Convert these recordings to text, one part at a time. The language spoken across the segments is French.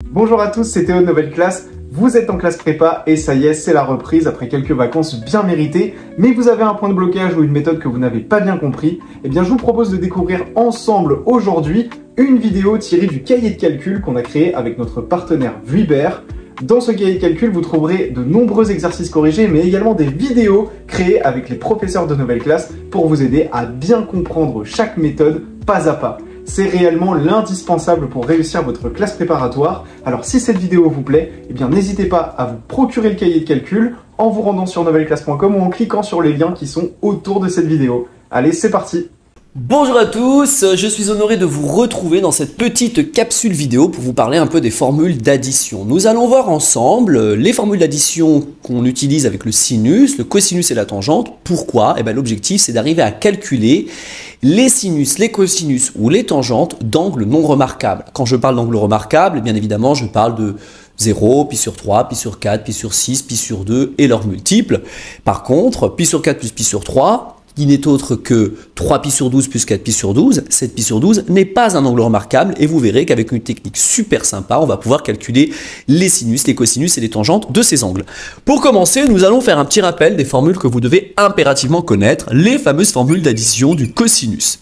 Bonjour à tous, c'est Théo de Nouvelle Classe. Vous êtes en classe prépa et ça y est, c'est la reprise après quelques vacances bien méritées. Mais vous avez un point de blocage ou une méthode que vous n'avez pas bien compris. Eh bien, je vous propose de découvrir ensemble aujourd'hui une vidéo tirée du cahier de calcul qu'on a créé avec notre partenaire Vuibert. Dans ce cahier de calcul, vous trouverez de nombreux exercices corrigés, mais également des vidéos créées avec les professeurs de Nouvelle Classe pour vous aider à bien comprendre chaque méthode pas à pas. C'est réellement l'indispensable pour réussir votre classe préparatoire. Alors si cette vidéo vous plaît, eh bien n'hésitez pas à vous procurer le cahier de calcul en vous rendant sur nouvelleclasse.com ou en cliquant sur les liens qui sont autour de cette vidéo. Allez, c'est parti! Bonjour à tous, je suis honoré de vous retrouver dans cette petite capsule vidéo pour vous parler un peu des formules d'addition. Nous allons voir ensemble les formules d'addition qu'on utilise avec le sinus, le cosinus et la tangente. Pourquoi? Eh bien, l'objectif, c'est d'arriver à calculer les sinus, les cosinus ou les tangentes d'angles non remarquables. Quand je parle d'angles remarquables, bien évidemment, je parle de 0, pi sur 3, pi sur 4, pi sur 6, pi sur 2 et leurs multiples. Par contre, pi sur 4 plus pi sur 3, qui n'est autre que 3pi sur 12 plus 4pi sur 12, 7pi sur 12 n'est pas un angle remarquable et vous verrez qu'avec une technique super sympa, on va pouvoir calculer les sinus, les cosinus et les tangentes de ces angles. Pour commencer, nous allons faire un petit rappel des formules que vous devez impérativement connaître, les fameuses formules d'addition du cosinus.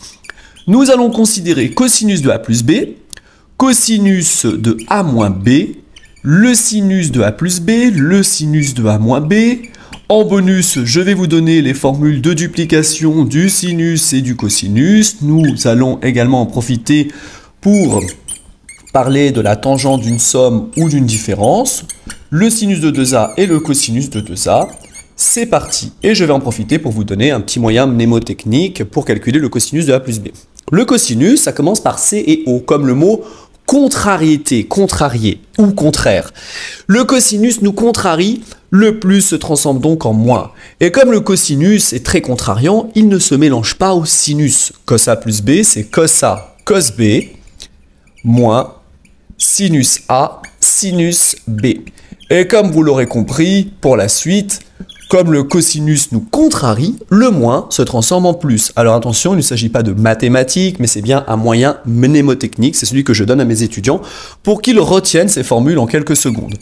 Nous allons considérer cosinus de a plus b, cosinus de a moins b, le sinus de a plus b, le sinus de a moins b. En bonus, je vais vous donner les formules de duplication du sinus et du cosinus. Nous allons également en profiter pour parler de la tangente d'une somme ou d'une différence, le sinus de 2a et le cosinus de 2a. C'est parti, et je vais en profiter pour vous donner un petit moyen mnémotechnique pour calculer le cosinus de a plus b. Le cosinus, ça commence par C et O, comme le mot contrariété, contrarié ou contraire. Le cosinus nous contrarie, le plus se transforme donc en moins. Et comme le cosinus est très contrariant, il ne se mélange pas au sinus. Cos A plus B, c'est cos A, cos B, moins sinus A, sinus B. Et comme vous l'aurez compris, pour la suite, comme le cosinus nous contrarie, le moins se transforme en plus. Alors attention, il ne s'agit pas de mathématiques, mais c'est bien un moyen mnémotechnique, c'est celui que je donne à mes étudiants, pour qu'ils retiennent ces formules en quelques secondes.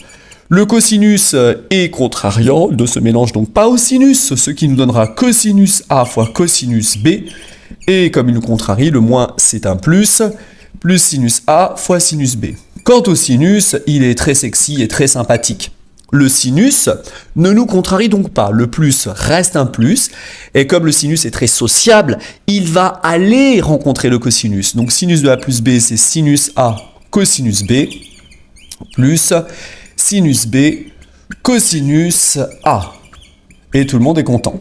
Le cosinus est contrariant, il ne se mélange donc pas au sinus, ce qui nous donnera cosinus A fois cosinus B, et comme il nous contrarie, le moins c'est un plus sinus A fois sinus B. Quant au sinus, il est très sexy et très sympathique. Le sinus ne nous contrarie donc pas, le plus reste un plus, et comme le sinus est très sociable, il va aller rencontrer le cosinus. Donc sinus de A plus B, c'est sinus A cosinus B, plus sinus B cosinus A. Et tout le monde est content.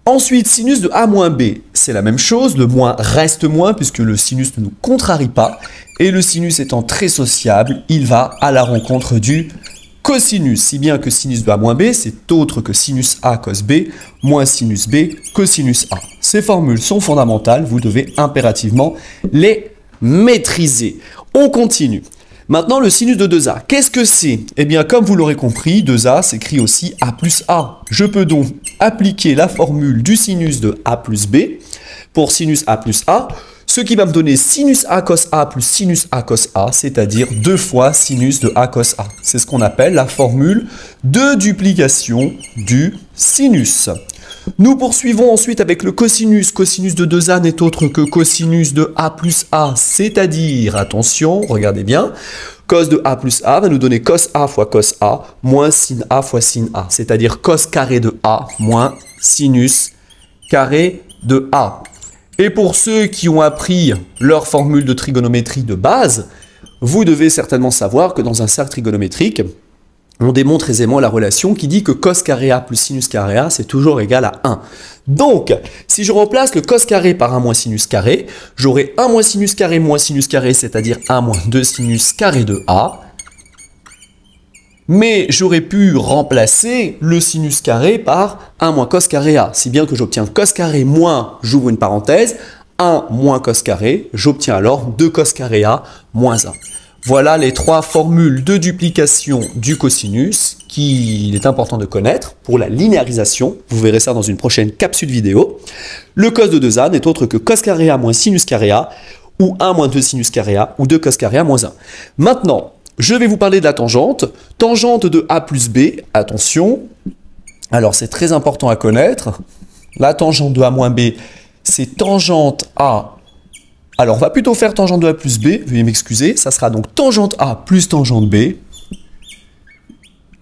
Ensuite, sinus de A moins B, c'est la même chose, le moins reste moins puisque le sinus ne nous contrarie pas, et le sinus étant très sociable, il va à la rencontre du cosinus, si bien que sinus de A moins B, c'est autre que sinus A cos B, moins sinus B cosinus A. Ces formules sont fondamentales, vous devez impérativement les maîtriser. On continue. Maintenant, le sinus de 2A, qu'est-ce que c'est? Eh bien, comme vous l'aurez compris, 2A s'écrit aussi A plus A. Je peux donc appliquer la formule du sinus de A plus B pour sinus A plus A, ce qui va me donner sinus A cos A plus sinus A cos A, c'est-à-dire 2 fois sinus de A cos A. C'est ce qu'on appelle la formule de duplication du sinus. Nous poursuivons ensuite avec le cosinus. Cosinus de 2A n'est autre que cosinus de A plus A, c'est-à-dire, attention, regardez bien, cos de A plus A va nous donner cos A fois cos A moins sin A fois sin A, c'est-à-dire cos carré de A moins sinus carré de A. Et pour ceux qui ont appris leur formule de trigonométrie de base, vous devez certainement savoir que dans un cercle trigonométrique, on démontre aisément la relation qui dit que cos carré A plus sinus carré A, c'est toujours égal à 1. Donc, si je remplace le cos carré par 1 moins sinus carré, j'aurai 1 moins sinus carré, c'est-à-dire 1 moins 2 sinus carré de A. Mais j'aurais pu remplacer le sinus carré par 1 moins cos carré A, si bien que j'obtiens cos carré moins, j'ouvre une parenthèse, 1 moins cos carré, j'obtiens alors 2 cos carré A moins 1. Voilà les 3 formules de duplication du cosinus qu'il est important de connaître pour la linéarisation. Vous verrez ça dans une prochaine capsule vidéo. Le cos de 2A n'est autre que cos carré A moins sinus carré A, ou 1 moins 2 sinus carré A, ou 2 cos carré A moins 1. Maintenant, Je vais vous parler de la tangente. Tangente de A plus B, attention. Alors c'est très important à connaître. La tangente de A moins B, c'est tangente A. Alors on va plutôt faire tangente de A plus B, veuillez m'excuser. Ça sera donc tangente A plus tangente B.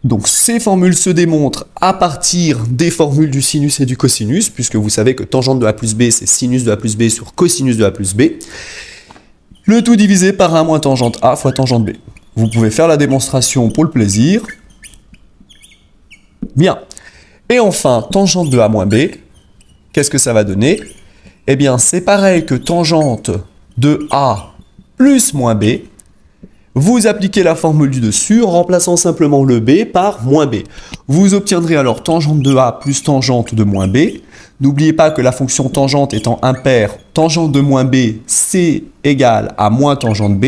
Donc ces formules se démontrent à partir des formules du sinus et du cosinus, puisque vous savez que tangente de A plus B, c'est sinus de A plus B sur cosinus de A plus B. Le tout divisé par 1 moins tangente A fois tangente B. Vous pouvez faire la démonstration pour le plaisir. Bien. Et enfin, tangente de A moins B, qu'est-ce que ça va donner? Eh bien, c'est pareil que tangente de A plus moins B. Vous appliquez la formule du dessus en remplaçant simplement le B par moins B. Vous obtiendrez alors tangente de A plus tangente de moins B. N'oubliez pas que la fonction tangente étant impaire, tangente de moins B, c'est égal à moins tangente B,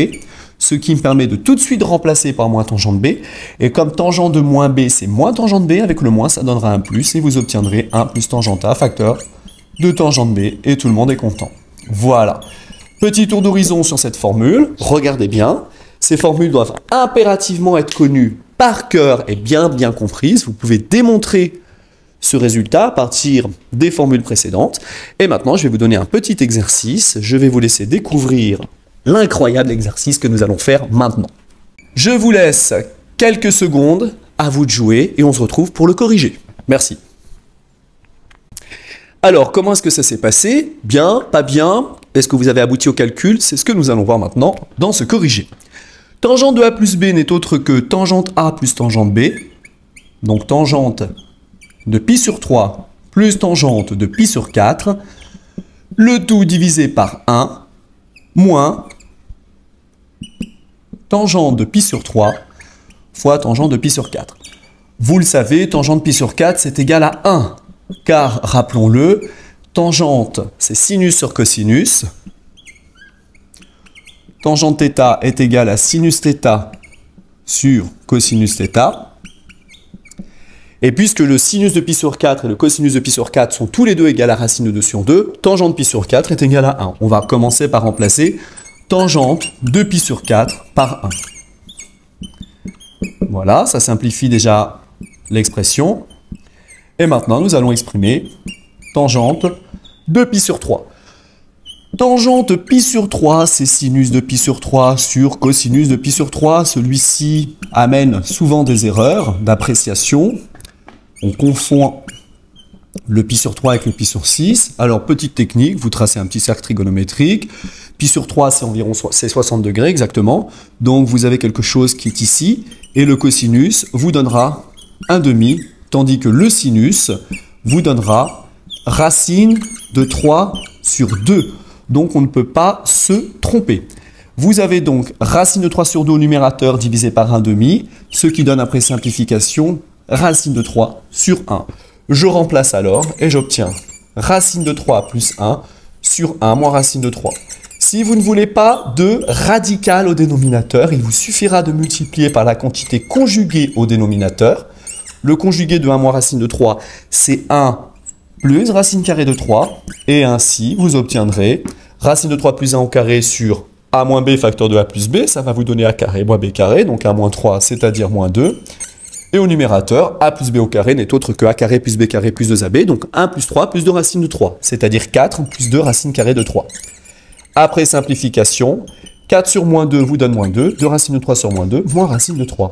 ce qui me permet de tout de suite remplacer par moins tangente B. Et comme tangente de moins B, c'est moins tangente B, avec le moins, ça donnera un plus, et vous obtiendrez 1 plus tangente A, facteur de tangente B, et tout le monde est content. Voilà. Petit tour d'horizon sur cette formule. Regardez bien. Ces formules doivent impérativement être connues par cœur et bien comprises. Vous pouvez démontrer ce résultat à partir des formules précédentes. Et maintenant, je vais vous donner un petit exercice. Je vais vous laisser découvrir l'incroyable exercice que nous allons faire maintenant. Je vous laisse quelques secondes, à vous de jouer, et on se retrouve pour le corriger. Merci. Alors, comment est-ce que ça s'est passé? Bien, pas bien? Est-ce que vous avez abouti au calcul? C'est ce que nous allons voir maintenant dans ce corrigé. Tangente de A plus B n'est autre que tangente A plus tangente B. Donc tangente de pi sur 3 plus tangente de pi sur 4. Le tout divisé par 1 moins tangente de pi sur 3 fois tangente de pi sur 4. Vous le savez, tangente pi sur 4, c'est égal à 1. Car, rappelons-le, tangente, c'est sinus sur cosinus. Tangente θ est égale à sinus θ sur cosinus θ. Et puisque le sinus de pi sur 4 et le cosinus de pi sur 4 sont tous les deux égales à racine de 2 sur 2, tangente pi sur 4 est égale à 1. On va commencer par remplacer tangente de pi sur 4 par 1. Voilà, ça simplifie déjà l'expression. Et maintenant, nous allons exprimer tangente de pi sur 3. Tangente pi sur 3, c'est sinus de pi sur 3 sur cosinus de pi sur 3. Celui-ci amène souvent des erreurs d'appréciation. On confond le pi sur 3 avec le pi sur 6. Alors, petite technique, vous tracez un petit cercle trigonométrique. Pi sur 3, c'est environ 60 degrés exactement. Donc, vous avez quelque chose qui est ici. Et le cosinus vous donnera un demi, tandis que le sinus vous donnera racine de 3 sur 2. Donc, on ne peut pas se tromper. Vous avez donc racine de 3 sur 2 au numérateur divisé par 1 demi, ce qui donne après simplification racine de 3 sur 1. Je remplace alors et j'obtiens racine de 3 plus 1 sur 1 moins racine de 3. Si vous ne voulez pas de radical au dénominateur, il vous suffira de multiplier par la quantité conjuguée au dénominateur. Le conjugué de 1 moins racine de 3, c'est 1 plus racine carrée de 3. Et ainsi, vous obtiendrez racine de 3 plus 1 au carré sur a moins b facteur de a plus b. Ça va vous donner a carré moins b carré, donc a moins 3, c'est-à-dire moins 2. Et au numérateur, a plus b au carré n'est autre que a carré plus b carré plus 2ab, donc 1 plus 3 plus 2 racine de 3, c'est-à-dire 4 plus 2 racine carrée de 3. Après simplification, 4 sur moins 2 vous donne moins 2, 2 racine de 3 sur moins 2, moins racine de 3.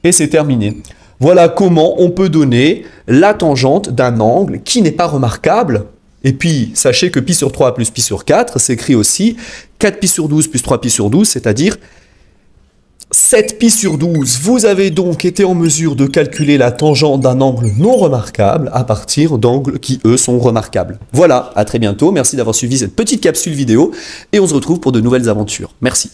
Et c'est terminé. Voilà comment on peut donner la tangente d'un angle qui n'est pas remarquable. Et puis, sachez que pi sur 3 plus pi sur 4 s'écrit aussi 4 pi sur 12 plus 3 pi sur 12, c'est-à-dire 7 pi sur 12. Vous avez donc été en mesure de calculer la tangente d'un angle non remarquable à partir d'angles qui, eux, sont remarquables. Voilà, à très bientôt. Merci d'avoir suivi cette petite capsule vidéo et on se retrouve pour de nouvelles aventures. Merci.